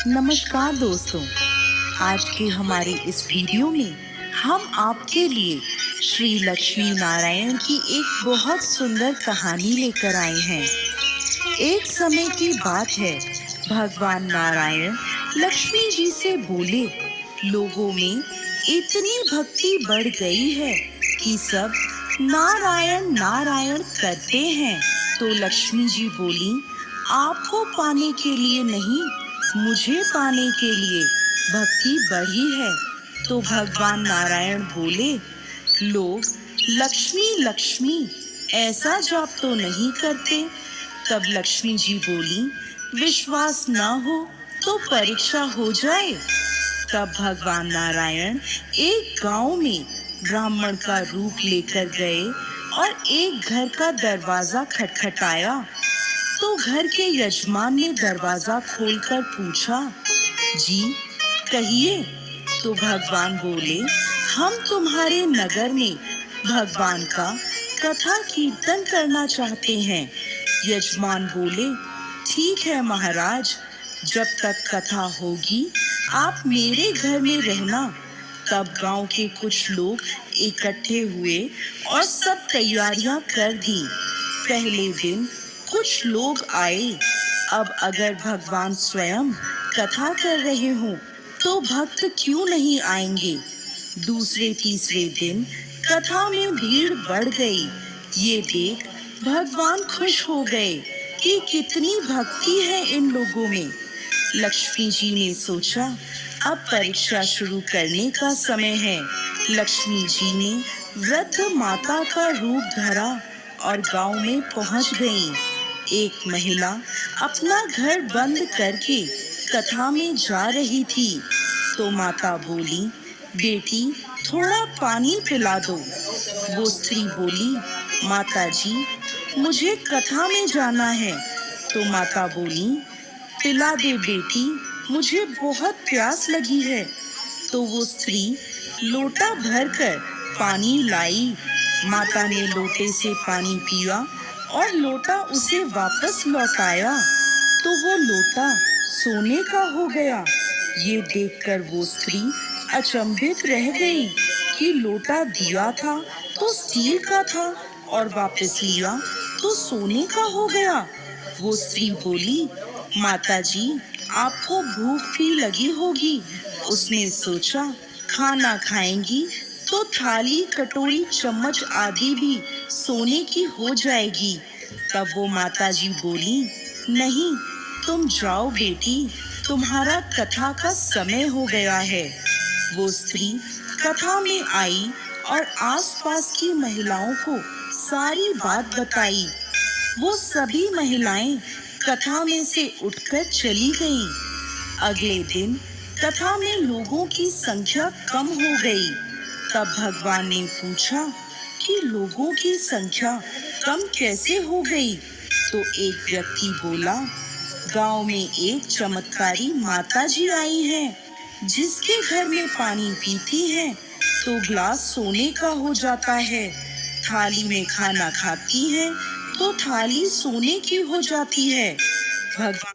नमस्कार दोस्तों, आज के हमारे इस वीडियो में हम आपके लिए श्री लक्ष्मी नारायण की एक बहुत सुंदर कहानी लेकर आए हैं। एक समय की बात है, भगवान नारायण लक्ष्मी जी से बोले, लोगों में इतनी भक्ति बढ़ गई है कि सब नारायण नारायण करते हैं। तो लक्ष्मी जी बोली, आपको पाने के लिए नहीं, मुझे पाने के लिए भक्ति बढ़ी है। तो भगवान नारायण बोले, लोग लक्ष्मी लक्ष्मी ऐसा जाप तो नहीं करते। तब लक्ष्मी जी बोली, विश्वास न हो तो परीक्षा हो जाए। तब भगवान नारायण एक गांव में ब्राह्मण का रूप लेकर गए और एक घर का दरवाजा खटखटाया। तो घर के यजमान ने दरवाजा खोलकर पूछा, जी कहिए। तो भगवान बोले, हम तुम्हारे नगर में भगवान का कथा कीर्तन करना चाहते हैं। यजमान बोले, ठीक है महाराज, जब तक कथा होगी आप मेरे घर में रहना। तब गांव के कुछ लोग इकट्ठे हुए और सब तैयारियां कर दी। पहले दिन कुछ लोग आए। अब अगर भगवान स्वयं कथा कर रहे हों तो भक्त क्यों नहीं आएंगे। दूसरे तीसरे दिन कथा में भीड़ बढ़ गई। ये देख भगवान खुश हो गए कि कितनी भक्ति है इन लोगों में। लक्ष्मी जी ने सोचा, अब परीक्षा शुरू करने का समय है। लक्ष्मी जी ने वृद्ध माता का रूप धरा और गांव में पहुंच गईं। एक महिला अपना घर बंद करके कथा में जा रही थी। तो माता बोली, बेटी थोड़ा पानी पिला दो। वो स्त्री बोली, माता जी मुझे कथा में जाना है। तो माता बोली, पिला दे बेटी, मुझे बहुत प्यास लगी है। तो वो स्त्री लोटा भरकर पानी लाई। माता ने लोटे से पानी पिया और लोटा उसे वापस लौटाया। तो वो लोटा सोने का हो गया। ये देखकर वो स्त्री अचंभित रह गई कि लोटा दिया था तो स्टील का था और वापस लिया तो सोने का हो गया। वो स्त्री बोली, माता जी आपको भूख भी लगी होगी। उसने सोचा, खाना खाएंगी तो थाली कटोरी चम्मच आदि भी सोने की हो जाएगी। तब वो माता जी बोली, नहीं तुम जाओ बेटी, तुम्हारा कथा का समय हो गया है। वो स्त्री कथा में आई और आसपास की महिलाओं को सारी बात बताई। वो सभी महिलाएं कथा में से उठकर चली गईं। अगले दिन कथा में लोगों की संख्या कम हो गई। तब भगवान ने पूछा कि लोगों की संख्या कम कैसे हो गई। तो एक व्यक्ति बोला, गांव में एक चमत्कारी माता जी आई हैं, जिसके घर में पानी पीती हैं तो ग्लास सोने का हो जाता है। थाली में खाना खाती हैं तो थाली सोने की हो जाती है। भगवान